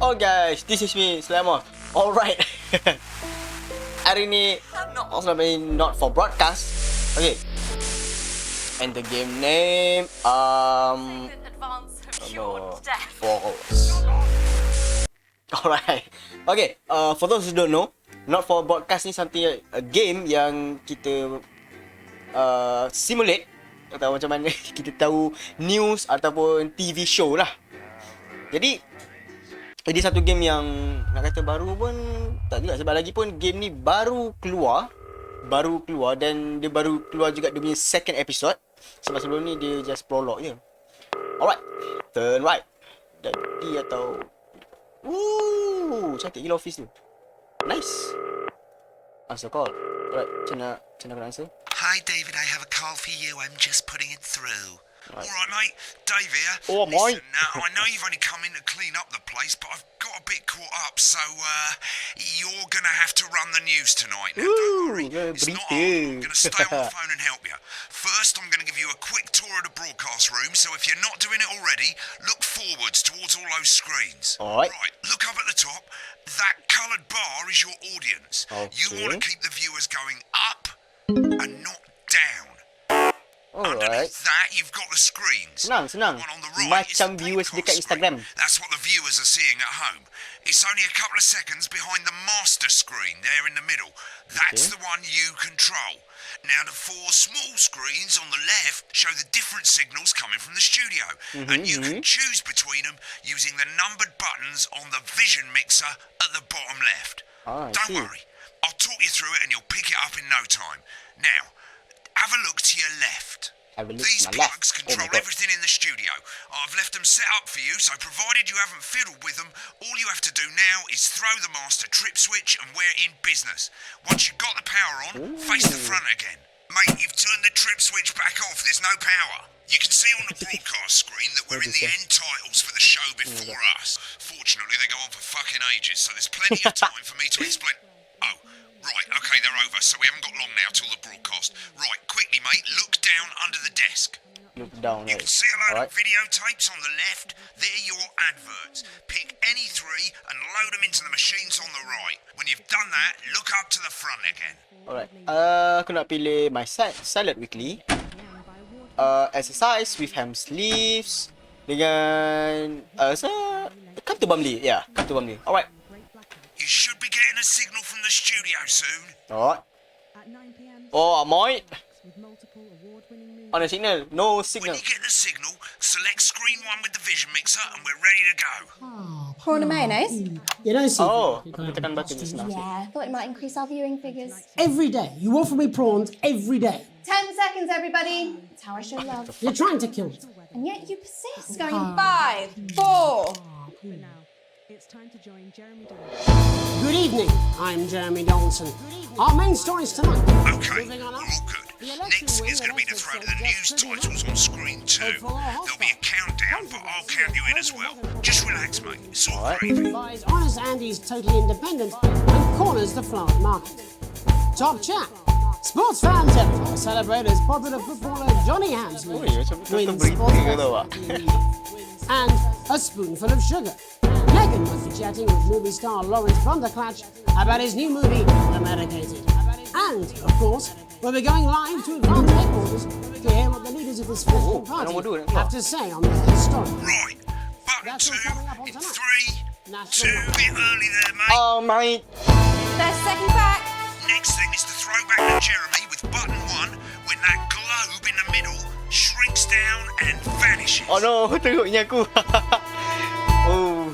all guys, this is me, Selama. Alright. Hari ni not for broadcast. Okay. And the game name Falls. Alright. Okay, for those who don't know, not for broadcast ni something a game yang kita simulate atau macam mana kita tahu news ataupun TV show lah. Jadi ini satu game yang nak kata baru pun tak juga, sebab lagi pun game ni baru keluar dan dia baru keluar juga dia punya second episode. Sebab sebelum ni dia just prologue je. Alright, turn right. Jadi atau cantik gila office tu. Nice. Answer call. Alright, macam nak answer? Hi David, I have a call for you. I'm just putting it through. Right. All right, mate. Dave here. Oh, mate. Listen, I know you've only come in to clean up the place, but I've got a bit caught up, so you're going to have to run the news tonight. Now, don't worry. It's not hard. I'm going to stay on the phone and help you. First, I'm going to give you a quick tour of the broadcast room, so if you're not doing it already, look forwards towards all those screens. All right. Right, look up at the top. That coloured bar is your audience. Okay. You want to keep the viewers going up and not down. Alright. Underneath that, you've got the screens. Senang. One on the right is Macam the viewers dekat broadcast Instagram. screen. That's what the viewers are seeing at home. It's only a couple of seconds behind the master screen there in the middle. That's the one you control. Now, the four small screens on the left show the different signals coming from the studio. And you can choose between them using the numbered buttons on the vision mixer at the bottom left. Don't worry. I'll talk you through it and you'll pick it up in no time. Now, have a look to your left. These plugs control everything in the studio. I've left them set up for you, so provided you haven't fiddled with them, all you have to do now is throw the master trip switch and we're in business. Once you've got the power on, face the front again. Mate, you've turned the trip switch back off, there's no power. You can see on the broadcast screen that we're in the end titles for the show before us. Fortunately, they go on for fucking ages, so there's plenty of time for me to explain. Oh, right, okay, they're over, so we haven't got long now till the broadcast. Right, quickly, mate, look down under the desk. Look down, You can see a load of videotapes on the left. They're your adverts. Pick any three and load them into the machines on the right. When you've done that, look up to the front again. Alright. Aku nak pilih my salad weekly. Exercise with ham sleeves dengan come to Bumley. Yeah, come to Bumley. Alright. You should be getting a signal from the studio soon. Alright. Oh, mate. On the signal. No signal. When you get the signal, select screen 1 with the vision mixer and we're ready to go. Prawn and mayonnaise? You don't see. Aku tekan button just now. Yeah, I thought it might increase our viewing figures. Every day. You offer me prawns every day. 10 seconds, everybody. That's how I show love. You're trying to kill me. And yet you persist. Going 5, 4. It's time to join Jeremy Donaldson. Good evening. I'm Jeremy Donaldson. Our main stories tonight. Okay, we're all good. Next is going to be the throw to the news titles on screen 2. There'll be a countdown, but I'll count you in as well. Just relax, mate. It's all gravy. Buys Honest Andy's Totally Independent and corners the flower market. Top chat. Sports fans everywhere celebrate as popular footballer Johnny Hamsley wins sports and a spoonful of sugar. Megan was chatting with movie star Lawrence Vanderklatch about his new movie, The Medicated. And, of course, we'll be going live to advance headquarters to hear what the leaders of this political party have to say on this story. Right, button 2 in 3, 2, bit early there, mate. Oh, mate. 30 seconds back. Next thing is to throw back to Jeremy with button 1 when that globe in the middle shrinks down and vanishes. Oh no, teruknya aku. Oh.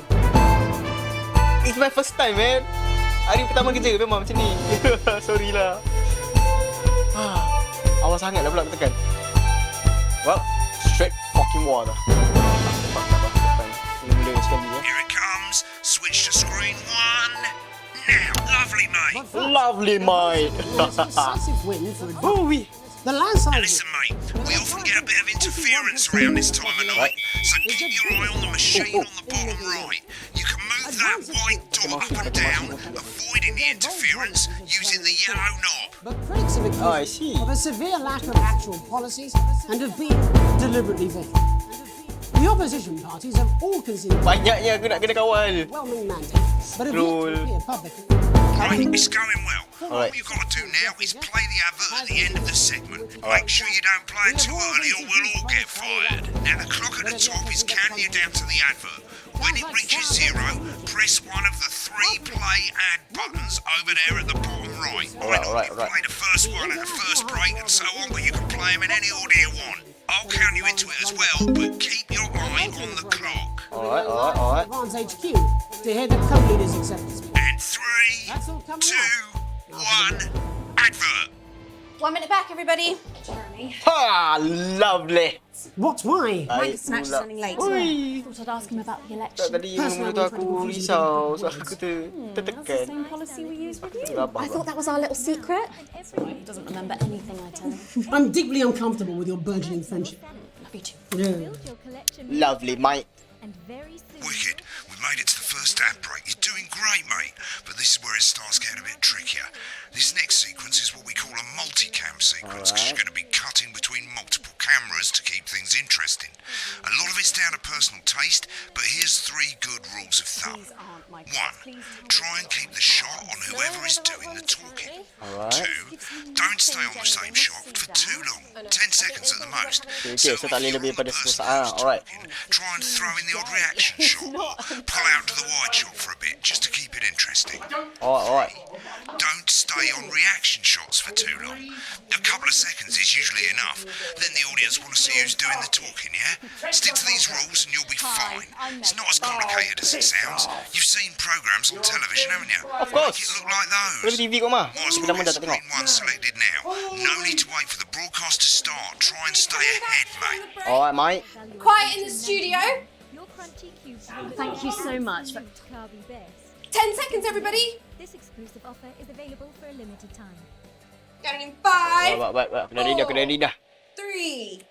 It's my first time, man. Hari pertama kerja memang macam ni. Sorry lah. Awal sangat dah pula aku tekan. Well, straight fucking water. Here it comes. Switch to screen 1. Now, lovely, mate. Lovely, mate. Decisive win for Oh, we. the landslide. Listen, mate, we often get a bit of interference around this time of night, so keep your eye on the machine on the bottom right. You can move that white dot up and down, avoiding the interference using the yellow knob. But critics have accused I see. of a severe lack of actual policies and of being deliberately vague. The opposition parties have all conceded Banyaknya aku nak kena kawal. overwhelming mandate, but have yet Scroll. to appear publicly. Right, it's going well. Alright. What you've got to do now is play the advert at the end of the segment. Make sure you don't play it too early or we'll all get fired. Now the clock at the top is counting you down to the advert. When it reaches 0, press one of the 3 play ad buttons over there at the bottom right. Alright. Play the first one at the first break and so on, but you can play them in any order you want. I'll count you into it as well, but keep your eye on the clock. Alright. Advance HQ to hear the co-leader's acceptance speech. And 3, That's all coming 2, 1, advert. 1 minute back, everybody. Jeremy. Ha! Lovely. What? Why? Mike Snatch is running late. Oi. Thought I'd ask him about the Tak, election. tadi mulut aku risau. So aku That's the tertekan. same policy we use with you. Rabah, I thought that was our little secret. He doesn't remember anything I tell him. I'm deeply uncomfortable with your burgeoning friendship. Love you too. Yeah. Lovely, mate. Wicked. We made it to the first ad break. You're doing great, mate. But this is where it starts getting a bit trickier. This next sequence is what we call a multicam sequence, because you're going to be cutting between multiple cameras to keep things interesting. A lot of it's down to personal taste, but here's 3 good rules of thumb. 1. Try and keep the shot on whoever is doing the talking. 2. Don't stay on the same shot for too long. 10 seconds at the most. Okay, so tak boleh lebih pada 10 saat. Alright. Try and throw in the odd reaction shot or pull out to the wide shot for a bit just to keep it interesting. Alright. Don't stay on reaction shots for too long. A couple of seconds is usually enough. Then the audience want to see who's doing the talking, yeah? Stick to these rules and you'll be fine. It's not as complicated as it sounds. You've seen programs on television, haven't you? Of course. Make it look like those. Boleh TV kau mah. Might as Kita well pun get dah tak tengok. screen 1 selected now. No need to wait for the broadcast to start. Try and stay ahead, mate. Alright, mate. Quiet in the studio. Thank you so much. 10 seconds, everybody. This exclusive offer is available for a limited time. Counting in 5, Baik. Aku dah ready dah. 3.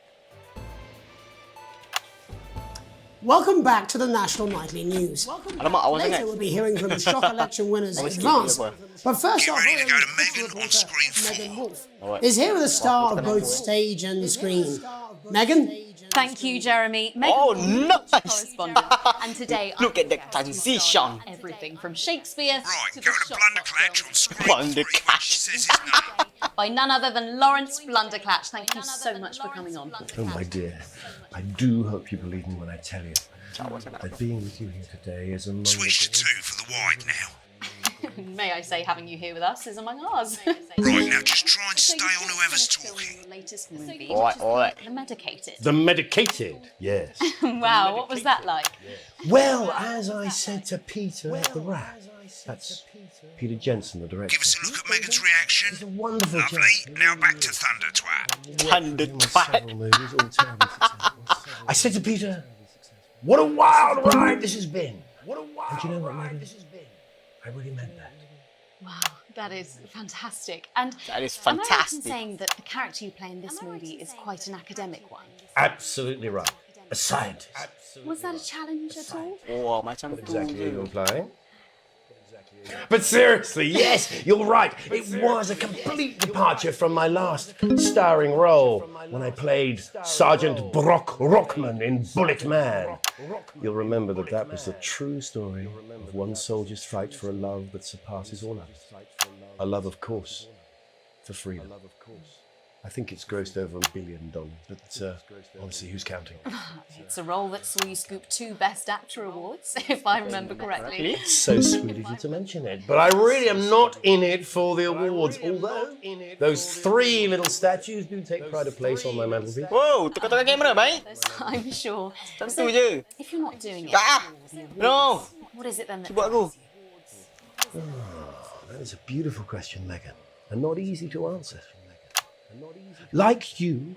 Welcome back to the National Nightly News. Alamak, awal sangat. Later we'll be hearing from the shock election winners in Always advance. keep it, But first Get off, ready to go to our Megan reporter, on screen 4. Megan Wolf, Alright. is here with a star of both stage and screen. Megan? Thank you, Jeremy. Megan Oh, Wolf, nice. correspondent. And today Look I'm at the here to transition. start everything from Shakespeare Right, to go the to shock Blunderclatch film on screen 3 Blunderclatch. when she says his name. by none other than Lawrence Blunderclatch. Thank you so much for coming on. Oh, my dear, I do hope you believe me when I tell you that being with you here today is among Switch to 2 for the wide now. May I say, having you here with us is among ours. Right, now just try and So stay you've on just whoever's finished filming talking. your latest movie, Alright. The Medicated. the medicated. Yes. Wow, what was that like? Well, as I said to Peter the Rat, that's Peter Jensen, the director. Give us a look at Megan's reaction. He's a wonderful Lovely. chap. Now back to Thunder Twat. Thunder Several twat. movies, all terribly successful. I said to Peter, "What a wild ride this has been." And do you know what, Megan? I really meant that. Wow, that is fantastic. And That is am I right in fantastic. saying that the character you play in this movie is quite an academic one? Absolutely right. A scientist. Was that a challenge at all? Oh, macam tu Exactly je. you're implying. But seriously, yes, you're right. It was a complete departure from my last starring role when I played Sergeant Brock Rockman in Bullet Man. You'll remember that was the true story of one soldier's fight for a love that surpasses all others. A love, of course, for freedom. I think it's grossed over $1 billion, but honestly, who's counting? It's a role that saw you scoop 2 Best Actor awards, if I remember correctly. It's so sweet of you to mention it, but I really am not in it for the awards, although those 3 little statues do take pride of place on my mantelpiece. Wow, tukar-tukar kamera, baik. I'm sure. Macam So, tu je. if you're not doing it, Ah, no. what is it then that Buat aku. That is a beautiful question, Megan, and not easy to answer. Like you,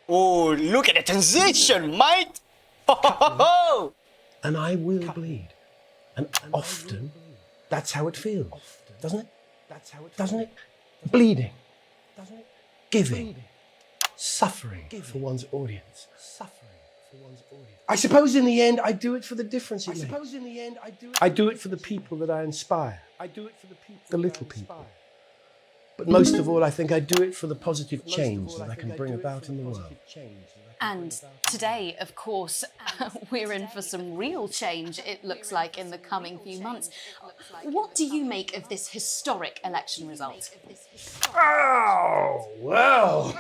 Oh, look at the transition, mate. Ho, ho, ho, ho. and I will bleed. And often, that's how it feels, doesn't it? Doesn't it? Bleeding. Giving. Suffering for one's audience. I suppose in the end, I do it for the difference it makes. I do it for the people that I inspire. The little people. But most of all, I think I do it for the positive change that I can bring about in the world. And today, of course, we're in for some real change, it looks like, in the coming few months. What do you make of this historic election result? Oh, well.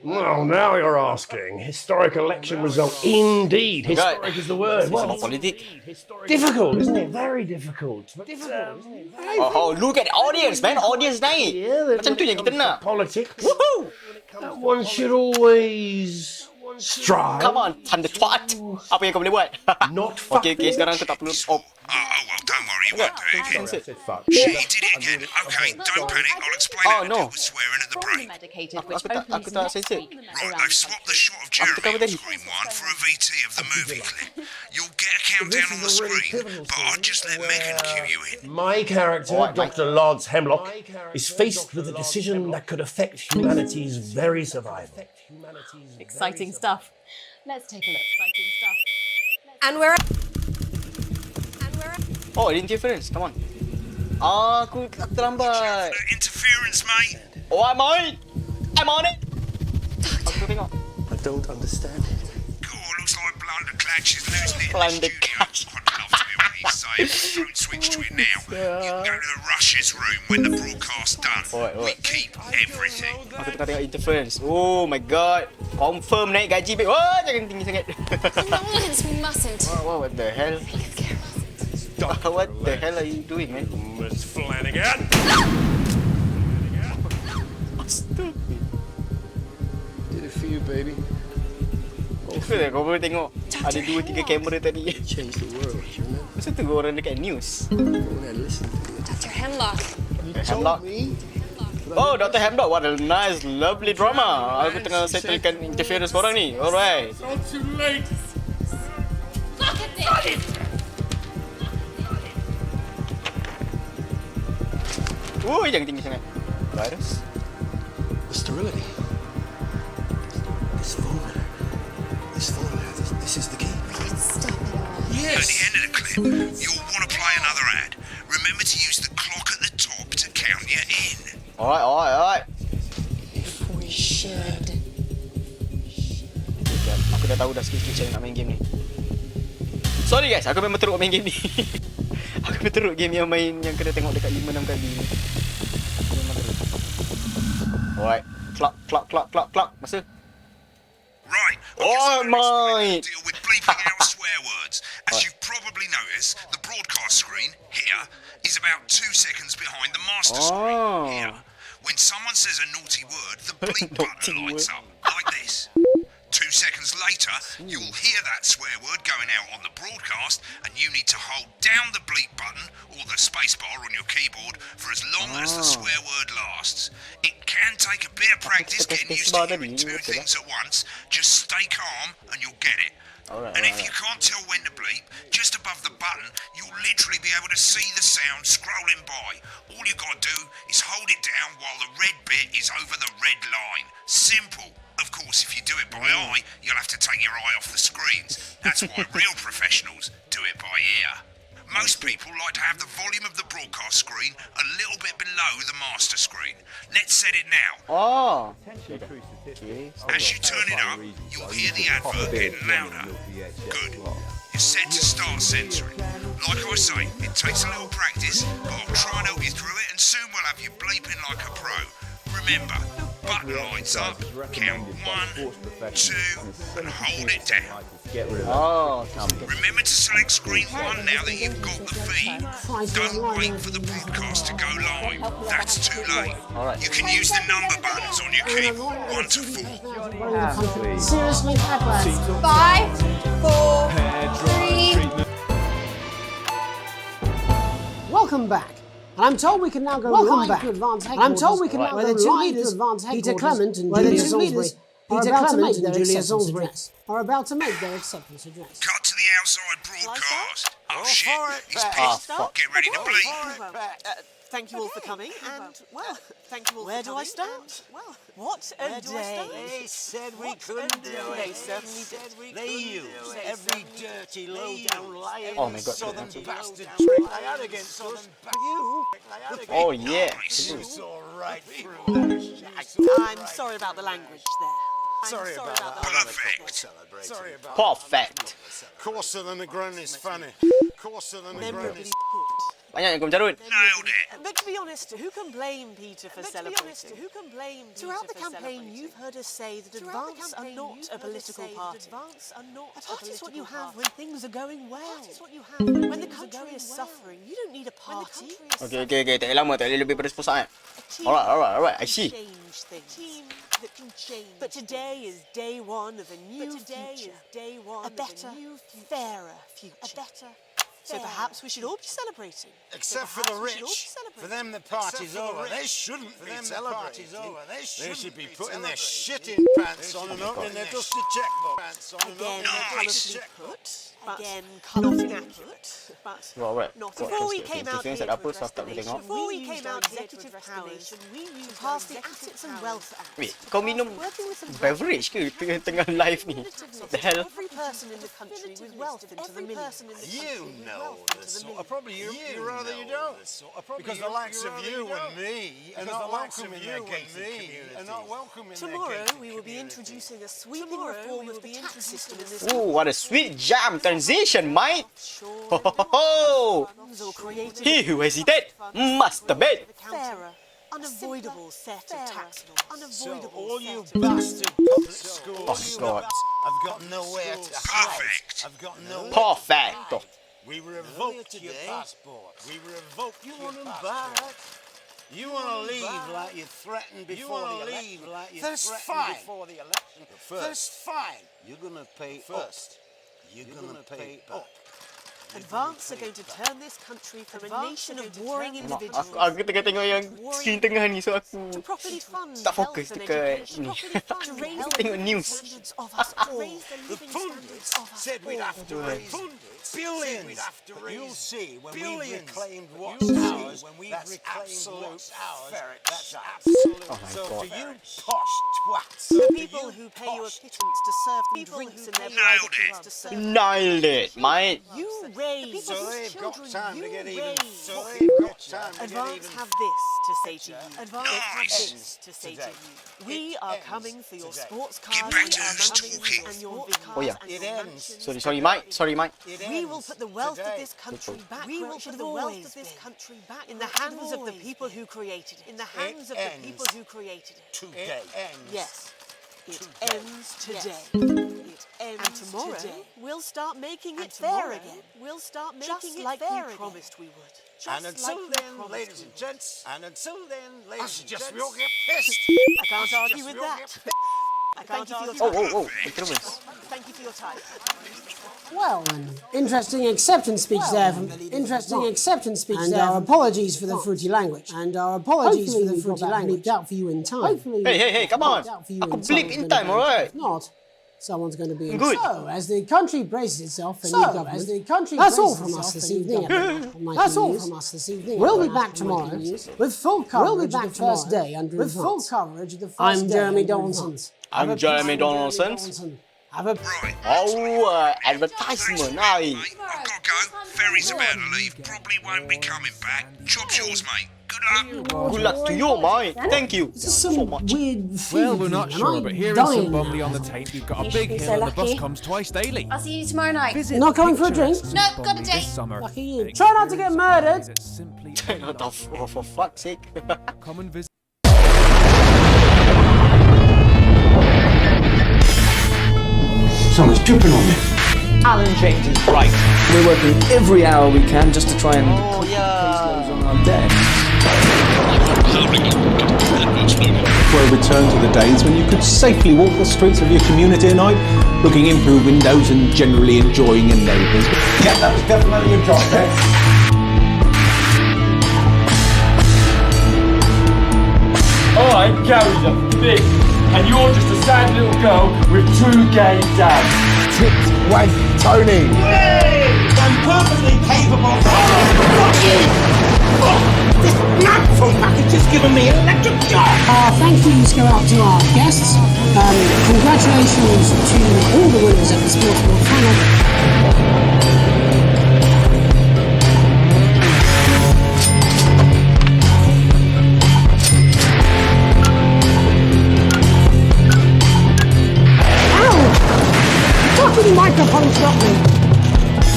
Well, now you're asking. Historic election result, indeed. Historic is the word. Well, Well, politik. difficult, isn't it? Very difficult. But, Oh, look at the audience, man. Audience naik. Macam tu yang kita nak. Politics. Woohoo! One should always strive. Come on, tanda twat. Apa yang kau boleh buat? Not fuck Okay, sekarang aku tak perlu. Oh, Oh, well, don't worry, you won't do it again. I said fuck. She did it again. Okay, don't panic. I'll explain Oh, how to no. deal with swearing at the break. Medicated, which Aku tak opens tak next sensor. week Right, around they've swapped the shot of Jeremy on screen one for a VT of the movie clip. You'll get a countdown on the screen, but I'd just let Megan cue you in. My character, Dr. Lodz Hemlock, is faced with a decision that could affect humanity's very survival. exciting stuff. Let's take a look. Exciting stuff. And we're Oh, interference. Come on. Aku terlambat. Interference, mate. Oh, I'm on it. I'm on it. Aku tengok. I don't understand it. God, looks like Blunderclatch is losing it in the Blunderclatch. studio. I'd love to hear what he's saying. Don't switch to it now. You can go to the rushes room when the broadcast's done. We keep everything. Aku tengah tengok interference. Oh my god. Confirm naik gaji. Wah, jangan tinggi sangat. Lawrence, we mustn't. What the hell? What the hell are you doing, man? Miss Flanagan! Stupid. Did it for you, baby. Kau boleh tengok ada 2-3 kamera tadi. Change the world, you know? Masa tu orang dekat news. When I listen to you. Dr. Hemlock. Hemlock. Me? Oh, Dr. Hemlock. What a nice, lovely drama. Aku tengah settlekan interference korang ni. Alright. Not too late. Look at this. Jangan tinggi sangat. Virus. The sterility. This formula. This is the key. Stop it all. At Yes. the end of the clip, you'll want to play another ad. Remember to use the clock at the top to count you in. Alright. If we shared. Sekejap. Aku dah tahu dah sikit-sikit cara nak main game ni. Sorry guys, aku memang teruk main game ni. Aku memang teruk game yang main yang kena tengok dekat 5-6 kali ni. Memang teruk. Alright. Clock. Masa. Right. Oh, mate. Deal with bleeping out swear words. As you've probably noticed, the broadcast screen here is about 2 seconds behind the master screen here. When someone says a naughty word, the bleep button lights up like this. 2 seconds later, you'll hear that swear word going out on the broadcast, and you need to hold down the bleep button or the spacebar on your keyboard for as long as the swear word lasts. It can take a bit of practice getting used to hearing 2 things at once. Just stay calm and you'll get it. And if you can't tell when to bleep, just above the button, you'll literally be able to see the sound scrolling by. All you got to do is hold it down while the red bit is over the red line. Simple. Of course, if you do it by eye, you'll have to take your eye off the screens. That's why real professionals do it by ear. Most people like to have the volume of the broadcast screen a little bit below the master screen. Let's set it now. Oh. As you turn it up, you'll hear the advert getting louder. Good. You're set to start censoring. Like I say, it takes a little practice, but I'll try and help you through it, and soon we'll have you bleeping like a pro. Remember, button lights up, count 1, 2, and hold it down. Oh. Remember to select screen 1 now that you've got the feed. Don't wait for the broadcast to go live. That's too late. You can use the number buttons on your keyboard, 1 to 4. Seriously, bad words. 5, 4, 3. Welcome back. And I'm told we can now go live to advance headquarters. And I'm told we can now go live to advance headquarters. Peter Clement and Julia Salisbury are about to make their accession address. are about to make their acceptance address. Cut to the outside broadcast. Oh shit, he's pissed. fuck. Get ready to bleed. Thank you all for coming, and, well, thank you all where do I start? Well, what a day. They said we couldn't do it. They certainly did. They used every dirty, low-down, lying Oh my God. southern bastard trick they had against us. You, Oh yeah. it's all right through. I'm sorry about the language there. Sorry about that. Perfect. Sorry about Perfect. Coarser than a grown is funny. Coarser than a grown is... Banyak yang kau mencarut. Nailed it. But to be honest, who can blame Peter for celebrating? Throughout the campaign, you've heard us say that Advance are not a political party. A party is what you have when things are going well. When the country is suffering, you don't need a party. Okay. Tak payah lama, tak payah lebih pada 10 saat. Alright, I see. That can change. But today is day one of a new future. A better, fairer future. So perhaps we should all be celebrating. Except for the rich. For them the party's over. They shouldn't be celebrating. They should be putting their shit in pants on and opening their dusty checkbook. Again, colourfully put. Again, colourfully put. But Alright. before we came out here to apa address the nation, before we came out executive powers, we used to pass the Assets and Wealth Act. Wait, kau minum Working with some beverage ke tengah live ni? What the hell? every person in the country with wealth into the millions. You know the sort of... Probably you rather you don't. Because the likes of you and me are not welcome in their gated communities. Tomorrow we will be introducing a sweeping reform of the tax system in this Oh, what a sweet jam transition, mate! Ho ho ho ho! or creating He who hesitated must obey. fairer, unavoidable set of tax laws. So all you bastard public schools God. have got nowhere to hide. Perfect. I've got nowhere. Perfecto. We revoked your passport. We revoked your passport. You want to leave like you threatened before the election. That's fine. That's fine. You're going to pay first. You're going to pay up. Advance are going to turn this country from a nation of warring individuals Aku tengah tengok yang screen tengah ni, so aku to properly fund tak health fokus and dekat education, ni. to raise the Tengok living news. standards of us all. The pundits said we'd have to raise billions. You'll see when we've reclaimed what's ours. That's absolute ferret. That's absolute. So for you posh twats, The people who pay you a pittance to serve them drinks in their private clubs to serve Nailed it, mate. you raise so they've got children, time to you get even. raise. So they've got time to get Advance even. have this to say to you. Advance have Nice. this to say to Today. you. We It are ends coming for your today. sports Get cars back and to your who's mansions talking. and your Oh, cars yeah. and It your ends. mansions. Sorry, mate. It We will ends put the wealth of today. this country back. We where will it put should the have wealth always of this been. country back In the where it hands of the always people been. who created it. In the hands of the people ends who created it. today. Ends. Yes. It Today. ends today. It ends And tomorrow today. we'll start making And it fair tomorrow again. We'll start just making it like fair we again. promised we would. And until then, ladies and gents, I suggest we all get pissed. I can't argue with that. I can't argue with Oh, that. interludes. Thank you for your time. Well, an interesting acceptance speech there from and our apologies for the fruity language. And our apologies for the fruity language. Out for you in time. Hey, come on. Aku blip in time, alright? If not, someone's going to be in. Good. So, as the country braces itself for new government, that's all from us this evening. We'll be back tomorrow with full coverage of the first day under Advance. I'm Jeremy Donaldson. I'm Jeremy Donaldson. Have a Right. Advertisement, Mate, aye. I've got to go. Ferry's about to leave. Probably won't be coming back. Chop's yours, mate. Good luck. Good luck to you, mate. Thank you This is some so much. weird Well, we're not feeling. sure, I'm but here is dying some bubbly now. on the tape. You've got a You big should be hill so and the bus lucky. comes twice daily. I'll see you tomorrow night. Visit You're not coming for a drink? picturesque No, got a Bubbly date. this summer. Lucky you. Take Try not to get murdered. visit simply What the for fuck's sake. Come and visit. Someone's dripping on me. Alan James is right. We're working every hour we can just to try and Oh, yeah. on our deck. We'll return to the days when you could safely walk the streets of your community at night, looking in through windows and generally enjoying your neighbours. Yeah, that was definitely a drop there. Alright, Gary's a big and you're just a sad little girl with 2 gay dads. Tip wank Tony. I'm perfectly capable. Fuck you! This microphone package has given me an electric shock. Thank yous go out to our guests. Congratulations to all the winners of the Sports World Panel. Fucking microphone dropped me.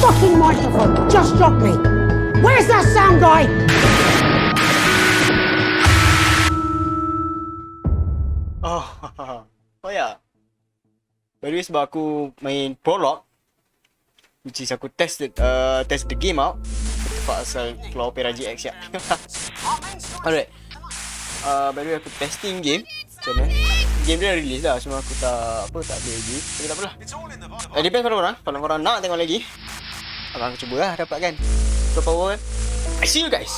Fucking microphone just dropped me. Where's that sound guy? Oh ya. By the way, sebab aku main Prologue, which is aku test the game out. Tempat asal keluar Opera GX ya. Alright. By the way, aku testing game. Macam mana? Game dia dah release dah, cuma aku tak update lagi. Tapi tak apalah. Depends pada korang. Kalau korang nak tengok lagi, abang aku cuba lah dapatkan. So power. I see you guys.